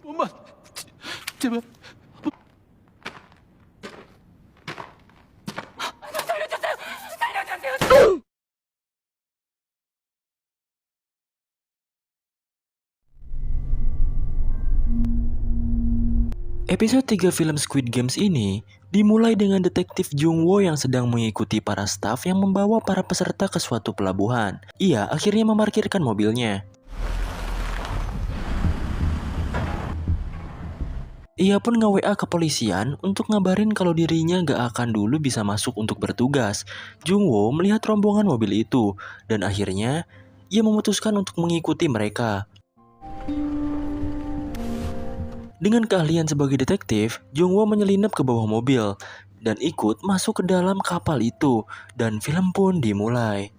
엄마, 제발. Episode 3 film Squid Games ini dimulai dengan detektif Jung Woo yang sedang mengikuti para staf yang membawa para peserta ke suatu pelabuhan. Ia akhirnya memarkirkan mobilnya. Ia pun nge-WA kepolisian untuk ngabarin kalau dirinya gak akan dulu bisa masuk untuk bertugas. Jung Woo melihat rombongan mobil itu dan akhirnya ia memutuskan untuk mengikuti mereka. Dengan keahlian sebagai detektif, Jung Woo menyelinap ke bawah mobil dan ikut masuk ke dalam kapal itu dan film pun dimulai.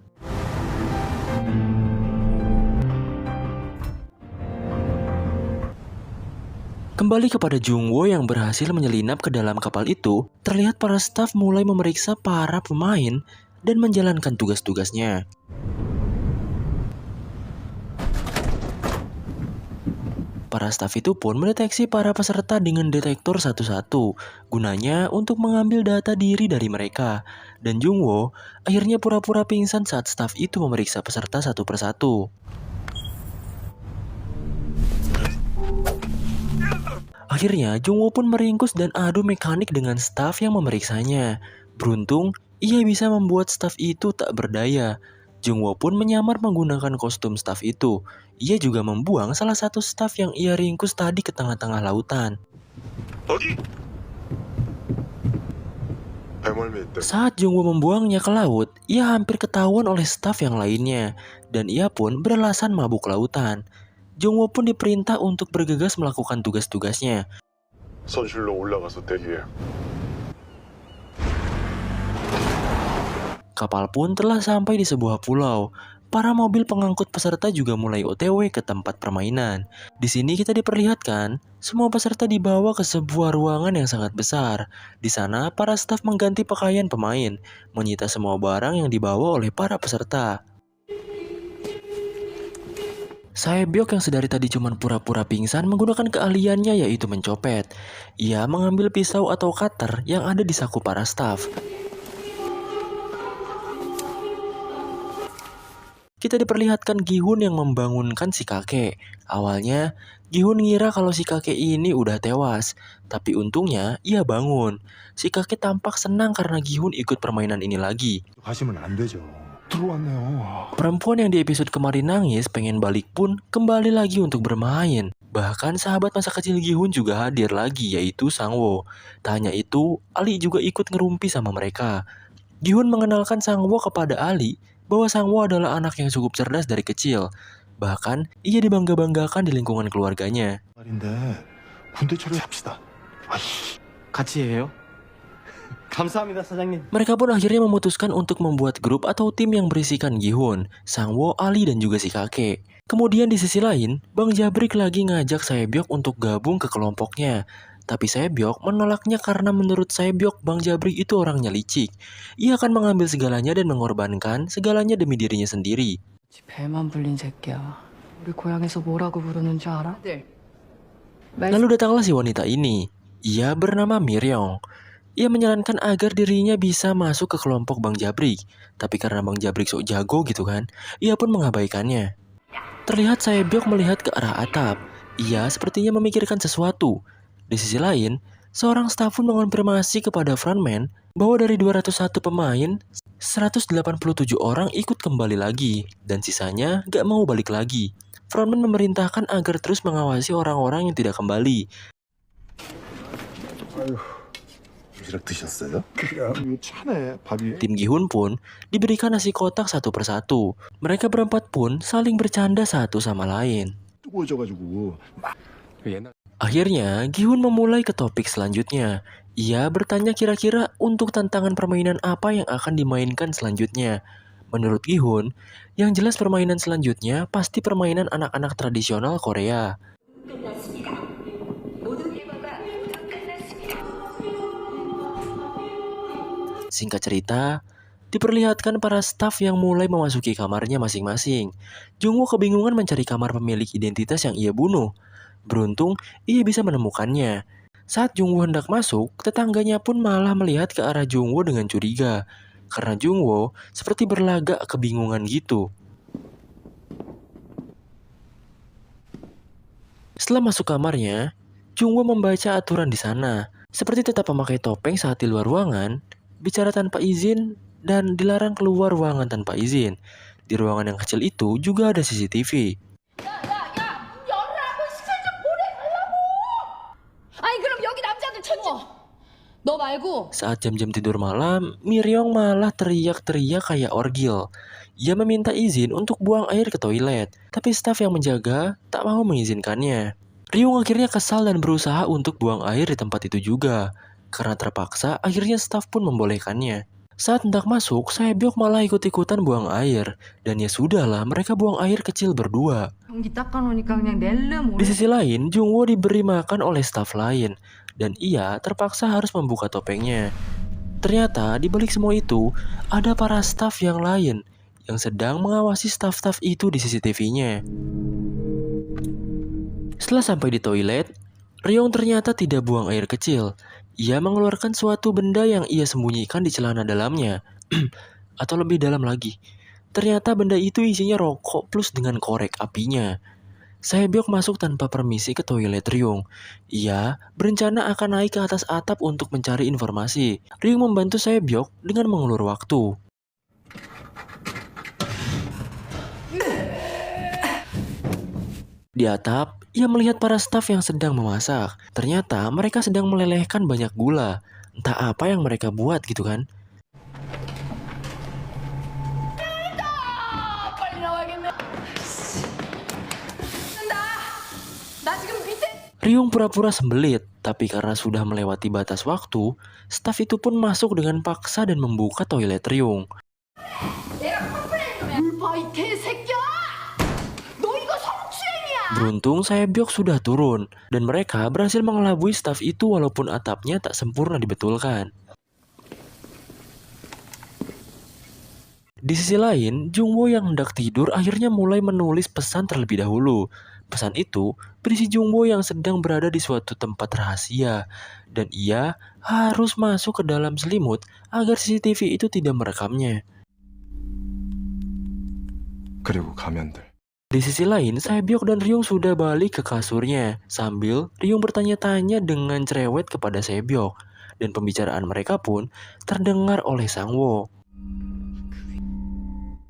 Kembali kepada Jung Woo yang berhasil menyelinap ke dalam kapal itu, terlihat para staf mulai memeriksa para pemain dan menjalankan tugas-tugasnya. Para staf itu pun mendeteksi para peserta dengan detektor satu-satu, gunanya untuk mengambil data diri dari mereka. Dan Jung Woo akhirnya pura-pura pingsan saat staf itu memeriksa peserta satu persatu. Akhirnya Jung Woo pun meringkus dan adu mekanik dengan staf yang memeriksanya. Beruntung, ia bisa membuat staf itu tak berdaya. Jung Woo pun menyamar menggunakan kostum staf itu. Ia juga membuang salah satu staf yang ia ringkus tadi ke tengah-tengah lautan. Saat Jung Woo membuangnya ke laut, ia hampir ketahuan oleh staf yang lainnya. Dan ia pun beralasan mabuk lautan. Jung Woo pun diperintah untuk bergegas melakukan tugas-tugasnya. 선실로 올라가서 대기해. Kapal pun telah sampai di sebuah pulau. Para mobil pengangkut peserta juga mulai OTW ke tempat permainan. Di sini kita diperlihatkan, semua peserta dibawa ke sebuah ruangan yang sangat besar. Di sana, para staf mengganti pakaian pemain, menyita semua barang yang dibawa oleh para peserta. Saebyok yang sedari tadi cuma pura-pura pingsan menggunakan keahliannya yaitu mencopet. Ia mengambil pisau atau cutter yang ada di saku para staf. Kita diperlihatkan Gi-hun yang membangunkan si kakek. Awalnya, Gi-hun ngira kalau si kakek ini udah tewas. Tapi untungnya, ia bangun. Si kakek tampak senang karena Gi-hun ikut permainan ini lagi. 가시면 안 되죠. 들어왔네요. Perempuan yang di episode kemarin nangis pengen balik pun kembali lagi untuk bermain. Bahkan sahabat masa kecil Gi-hun juga hadir lagi yaitu Sang-woo. Tak hanya itu, Ali juga ikut ngerumpi sama mereka. Gi-hun mengenalkan Sang-woo kepada Ali bahwa Sang-woo adalah anak yang cukup cerdas dari kecil. Bahkan, ia dibangga-banggakan di lingkungan keluarganya. 말인데 군대 처리합시다. 같이 해요? 감사합니다, 사장님. Mereka pun akhirnya memutuskan untuk membuat grup atau tim yang berisikan Gi-hun, Sang-woo, Ali, dan juga si kakek. Kemudian di sisi lain, Bang Jabrik lagi ngajak Saebyok untuk gabung ke kelompoknya. Tapi Saebyok menolaknya karena menurut Saebyok Bang Jabrik itu orangnya licik. Ia akan mengambil segalanya dan mengorbankan segalanya demi dirinya sendiri. 배만 불린 새끼야. 우리 고향에서 뭐라고 부르는 줄 알아? Lalu datanglah si wanita ini. Ia bernama Miryong. Ia menyarankan agar dirinya bisa masuk ke kelompok Bang Jabrik. Tapi karena Bang Jabrik sok jago gitu kan, ia pun mengabaikannya. Terlihat Saebyok melihat ke arah atap. Ia sepertinya memikirkan sesuatu. Di sisi lain, seorang staf pun mengonfirmasi kepada frontman bahwa dari 201 pemain, 187 orang ikut kembali lagi, dan sisanya gak mau balik lagi. Frontman memerintahkan agar terus mengawasi orang-orang yang tidak kembali. 도시락 드셨어요? 그냥 차네 밥이. Tim Gi-hun pun diberikan nasi kotak satu persatu. Mereka berempat pun saling bercanda satu sama lain. 뜨거워져가지고 막. Akhirnya, Gi-hun memulai ke topik selanjutnya. Ia bertanya kira-kira untuk tantangan permainan apa yang akan dimainkan selanjutnya. Menurut Gi-hun, yang jelas permainan selanjutnya pasti permainan anak-anak tradisional Korea. Singkat cerita, diperlihatkan para staf yang mulai memasuki kamarnya masing-masing. Jung Woo kebingungan mencari kamar pemilik identitas yang ia bunuh. Beruntung, ia bisa menemukannya. Saat Jungwoo hendak masuk, tetangganya pun malah melihat ke arah Jungwoo dengan curiga. Karena Jungwoo seperti berlagak kebingungan gitu. Setelah masuk kamarnya, Jungwoo membaca aturan di sana. Seperti tetap memakai topeng saat di luar ruangan, bicara tanpa izin, dan dilarang keluar ruangan tanpa izin. Di ruangan yang kecil itu juga ada CCTV. 아니 그럼 여기 남자들 천지 너 말고 Saat jam-jam tidur malam, Miryong malah teriak-teriak kayak orgil. Ia meminta izin untuk buang air ke toilet, tapi staf yang menjaga tak mau mengizinkannya. Ryung akhirnya kesal dan berusaha untuk buang air di tempat itu juga. Karena terpaksa, akhirnya staf pun membolehkannya. Saat hendak masuk, Saebyok malah ikut-ikutan buang air. Dan ya sudahlah, mereka buang air kecil berdua. 경기 닦아놓으니까 그냥 낼름 Di sisi lain, Jungwoo diberi makan oleh staf lain, dan ia terpaksa harus membuka topengnya. Ternyata di balik semua itu, ada para staf yang lain yang sedang mengawasi staf-staf itu di CCTV-nya. Setelah sampai di toilet, Ryong ternyata tidak buang air kecil. Ia mengeluarkan suatu benda yang ia sembunyikan di celana dalamnya. Atau lebih dalam lagi. Ternyata benda itu isinya rokok plus dengan korek apinya. Saebyok masuk tanpa permisi ke toilet Ryung. Ia berencana akan naik ke atas atap untuk mencari informasi. Ryung membantu Saebyok dengan mengulur waktu. Di atap, ia melihat para staf yang sedang memasak. Ternyata mereka sedang melelehkan banyak gula. Entah apa yang mereka buat gitu kan. 빨리 나와야겠네 나 지금 밑에 Ryung pura-pura sembelit, tapi karena sudah melewati batas waktu, staf itu pun masuk dengan paksa dan membuka toilet Ryung. 물봐 이 개새끼야 너 이거 성추행이야 Beruntung Saebyok sudah turun, dan mereka berhasil mengelabui staf itu walaupun atapnya tak sempurna dibetulkan. Di sisi lain, Jungwoo yang hendak tidur akhirnya mulai menulis pesan terlebih dahulu. Pesan itu berisi Jungwoo yang sedang berada di suatu tempat rahasia, dan ia harus masuk ke dalam selimut agar CCTV itu tidak merekamnya. 그리고 가면들. Di sisi lain, Saebyok dan Ryung sudah balik ke kasurnya, sambil Ryung bertanya-tanya dengan cerewet kepada Saebyok, dan pembicaraan mereka pun terdengar oleh Sangwoo.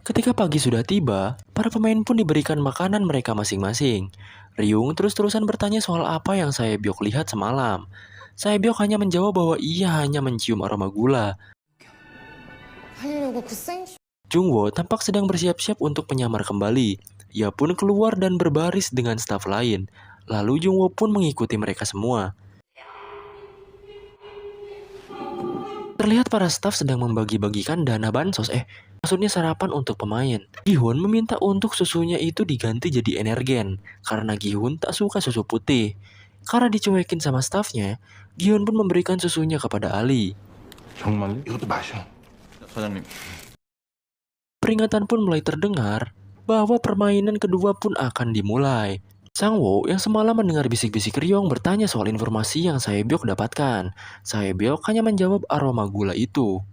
Ketika pagi sudah tiba, para pemain pun diberikan makanan mereka masing-masing. Ryung terus-terusan bertanya soal apa yang Saebyok lihat semalam. Saebyok hanya menjawab bahwa ia hanya mencium aroma gula. 하려고 그 생... Jungwoo tampak sedang bersiap-siap untuk menyamar kembali. Ia pun keluar dan berbaris dengan staf lain. Lalu Jungwoo pun mengikuti mereka semua. Terlihat para staf sedang membagi-bagikan dana bansos, maksudnya sarapan untuk pemain. Gi-hun meminta untuk susunya itu diganti jadi energen, karena Gi-hun tak suka susu putih. Karena dicuekin sama stafnya, Gi-hun pun memberikan susunya kepada Ali. 정말요? 이것도 마셔. 사장님. Peringatan pun mulai terdengar bahwa permainan kedua pun akan dimulai. Sangwoo yang semalam mendengar bisik-bisik Ryong bertanya soal informasi yang Saebyok dapatkan. Saebyok hanya menjawab aroma gula itu.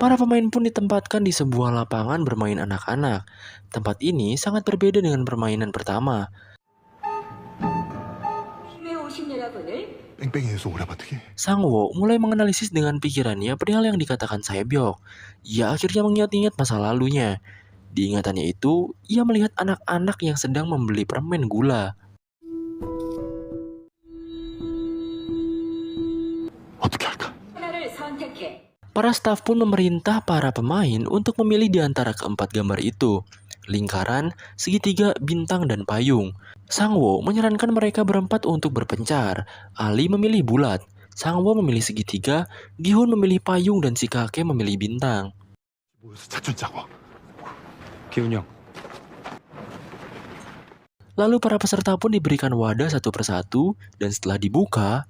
Para pemain pun ditempatkan di sebuah lapangan bermain anak-anak. Tempat ini sangat berbeda dengan permainan pertama. 뺑뺑이에서 오래버티기. Sangwoo mulai menganalisis dengan pikirannya perihal yang dikatakan Saebyok. Ia akhirnya mengingat-ingat masa lalunya. Di ingatannya itu, ia melihat anak-anak yang sedang membeli permen gula. 어떻게 할까? Para staf pun memerintah para pemain untuk memilih di antara keempat gambar itu. Lingkaran, segitiga, bintang, dan payung. Sangwoo menyarankan mereka berempat untuk berpencar. Ali memilih bulat, Sangwoo memilih segitiga, Gi-hun memilih payung, dan si kakek memilih bintang. 모여서 작전 짜고. 기훈이 형. Lalu para peserta pun diberikan wadah satu persatu, dan setelah dibuka,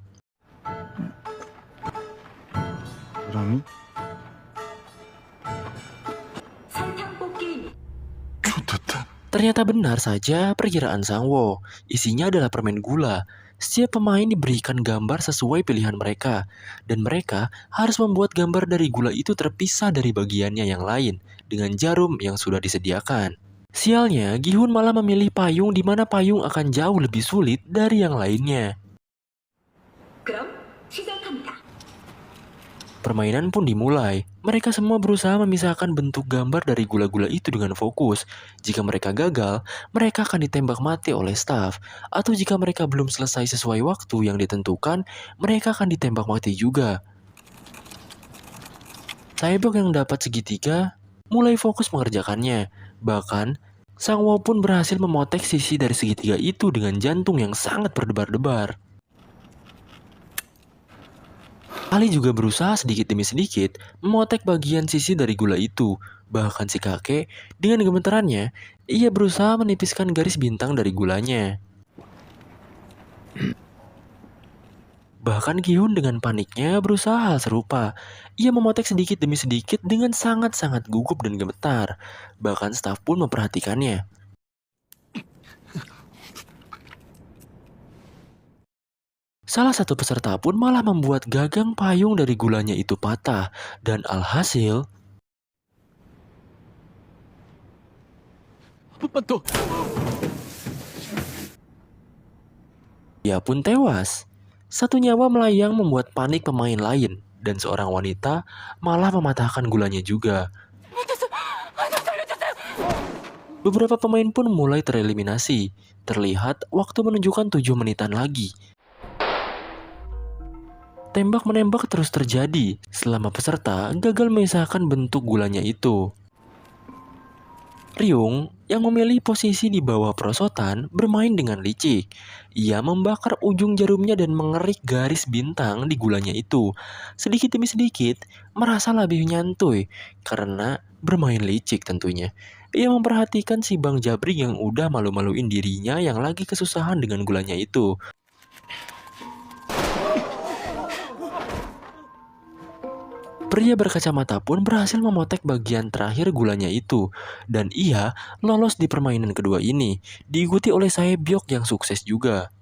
사장님? 좋겠다. Ternyata benar saja perkiraan Sangwo. Isinya adalah permen gula. Setiap pemain diberikan gambar sesuai pilihan mereka, dan mereka harus membuat gambar dari gula itu terpisah dari bagiannya yang lain dengan jarum yang sudah disediakan. Sialnya, Gi-hun malah memilih payung di mana payung akan jauh lebih sulit dari yang lainnya. 그럼 시작합니다. Permainan pun dimulai. Mereka semua berusaha memisahkan bentuk gambar dari gula-gula itu dengan fokus. Jika mereka gagal, mereka akan ditembak mati oleh staf. Atau jika mereka belum selesai sesuai waktu yang ditentukan, mereka akan ditembak mati juga. Taebok yang dapat segitiga mulai fokus mengerjakannya. Bahkan, Sangwo pun berhasil memotek sisi dari segitiga itu dengan jantung yang sangat berdebar-debar. Ali juga berusaha sedikit demi sedikit memotek bagian sisi dari gula itu. Bahkan si kakek, dengan gemetarannya, ia berusaha menipiskan garis bintang dari gulanya. Bahkan Gi-hun dengan paniknya berusaha hal serupa. Ia memotek sedikit demi sedikit dengan sangat-sangat gugup dan gemetar. Bahkan staf pun memperhatikannya. Salah satu peserta pun malah membuat gagang payung dari gulanya itu patah. Dan alhasil, ia pun tewas. Satu nyawa melayang membuat panik pemain lain. Dan seorang wanita malah mematahkan gulanya juga. Beberapa pemain pun mulai tereliminasi. Terlihat waktu menunjukkan 7 menitan lagi. Tembak-menembak terus terjadi selama peserta gagal memisahkan bentuk gulanya itu. Ryung yang memilih posisi di bawah perosotan bermain dengan licik. Ia membakar ujung jarumnya dan mengerik garis bintang di gulanya itu. Sedikit demi sedikit merasa lebih nyantuy karena bermain licik tentunya. Ia memperhatikan si Bang Jabrik yang udah malu-maluin dirinya yang lagi kesusahan dengan gulanya itu. Pria berkacamata pun berhasil memotek bagian terakhir gulanya itu, dan ia lolos di permainan kedua ini, diikuti oleh Sae-byok yang sukses juga.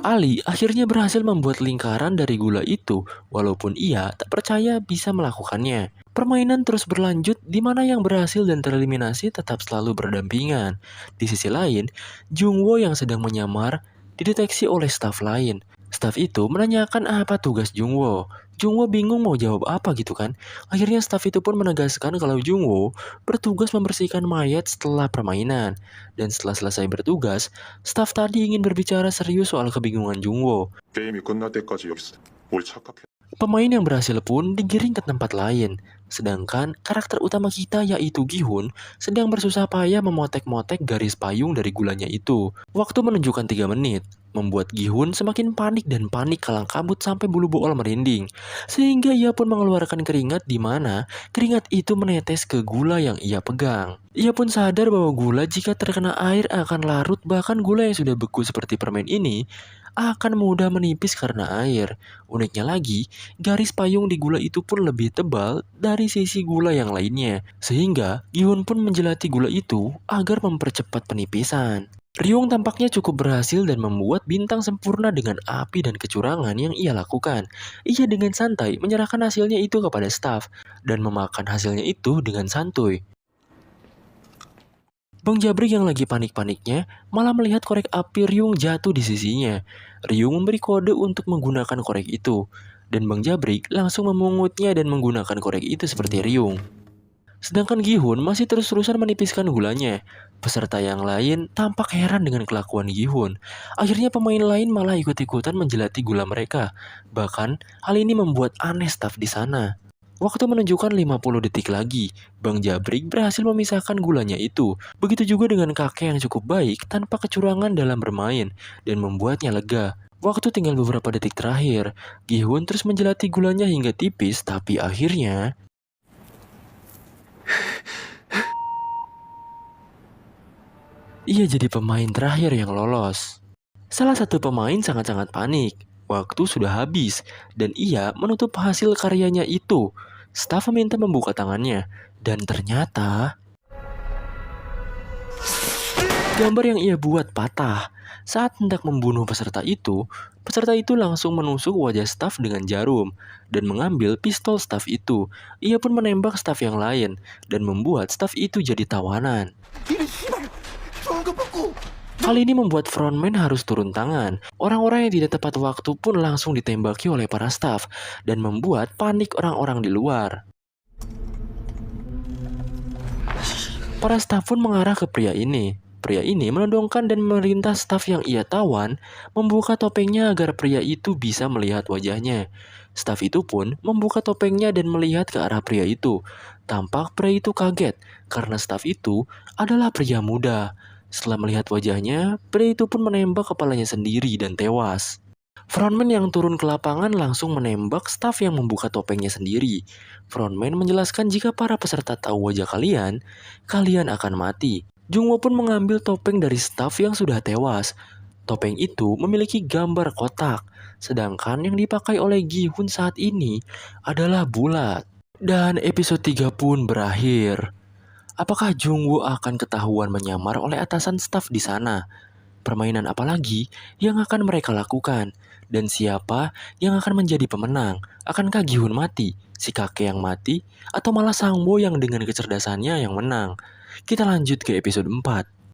Ali akhirnya berhasil membuat lingkaran dari gula itu, walaupun ia tak percaya bisa melakukannya. Permainan terus berlanjut di mana yang berhasil dan tereliminasi tetap selalu berdampingan. Di sisi lain, Jungwo yang sedang menyamar dideteksi oleh staf lain. Staf itu menanyakan apa tugas Jungwo. Jungwo bingung mau jawab apa gitu kan. Akhirnya staf itu pun menegaskan kalau Jungwo bertugas membersihkan mayat setelah permainan. Dan setelah selesai bertugas, staf tadi ingin berbicara serius soal kebingungan Jungwo. 게임이 끝날 때까지 여기서 뭘 착각해. Pemain yang berhasil pun digiring ke tempat lain. Sedangkan karakter utama kita yaitu Gi-hun sedang bersusah payah memotek-motek garis payung dari gulanya itu. Waktu menunjukkan 3 menit, membuat Gi-hun semakin panik dan panik kalang kabut sampai bulu bool merinding. Sehingga ia pun mengeluarkan keringat di mana keringat itu menetes ke gula yang ia pegang. Ia pun sadar bahwa gula jika terkena air akan larut, bahkan gula yang sudah beku seperti permen ini akan mudah menipis karena air. Uniknya lagi, garis payung di gula itu pun lebih tebal dari sisi gula yang lainnya. Sehingga Gi-hun pun menjelati gula itu agar mempercepat penipisan. Ryung tampaknya cukup berhasil dan membuat bintang sempurna dengan api dan kecurangan yang ia lakukan. Ia dengan santai menyerahkan hasilnya itu kepada staf dan memakan hasilnya itu dengan santuy. Bang Jabrik yang lagi panik-paniknya malah melihat korek api Ryung jatuh di sisinya. Ryung memberi kode untuk menggunakan korek itu, dan Bang Jabrik langsung memungutnya dan menggunakan korek itu seperti Ryung. Sedangkan Gi-hun masih terus-terusan menipiskan gulanya. Peserta yang lain tampak heran dengan kelakuan Gi-hun. Akhirnya pemain lain malah ikut-ikutan menjelati gula mereka. Bahkan hal ini membuat aneh staf di sana. Waktu menunjukkan 50 detik lagi, Bang Jabrik berhasil memisahkan gulanya itu. Begitu juga dengan kakek yang cukup baik tanpa kecurangan dalam bermain dan membuatnya lega. Waktu tinggal beberapa detik terakhir, Gi-hun terus menjelati gulanya hingga tipis, tapi akhirnya ia jadi pemain terakhir yang lolos. Salah satu pemain sangat-sangat panik. Waktu sudah habis dan ia menutup hasil karyanya itu. Staf meminta membuka tangannya, dan ternyata gambar yang ia buat patah. Saat hendak membunuh peserta itu langsung menusuk wajah staf dengan jarum dan mengambil pistol staf itu. Ia pun menembak staf yang lain dan membuat staf itu jadi tawanan. Hal ini membuat frontman harus turun tangan. Orang-orang yang tidak tepat waktu pun langsung ditembaki oleh para staf dan membuat panik orang-orang di luar. Para staf pun mengarah ke pria ini. Pria ini menodongkan dan memerintah staf yang ia tawan membuka topengnya agar pria itu bisa melihat wajahnya. Staf itu pun membuka topengnya dan melihat ke arah pria itu. Tampak pria itu kaget karena staf itu adalah pria muda. Setelah melihat wajahnya, pria itu pun menembak kepalanya sendiri dan tewas. Frontman yang turun ke lapangan langsung menembak staf yang membuka topengnya sendiri. Frontman menjelaskan jika para peserta tahu wajah kalian, kalian akan mati. Jungwoo pun mengambil topeng dari staf yang sudah tewas. Topeng itu memiliki gambar kotak, sedangkan yang dipakai oleh Gi-hun saat ini adalah bulat. Dan episode 3 pun berakhir. Apakah Jungwoo akan ketahuan menyamar oleh atasan staf di sana? Permainan apa lagi yang akan mereka lakukan? Dan siapa yang akan menjadi pemenang? Akankah Gi-hun mati, si kakek yang mati, atau malah Sang-woo yang dengan kecerdasannya yang menang? Kita lanjut ke episode 4.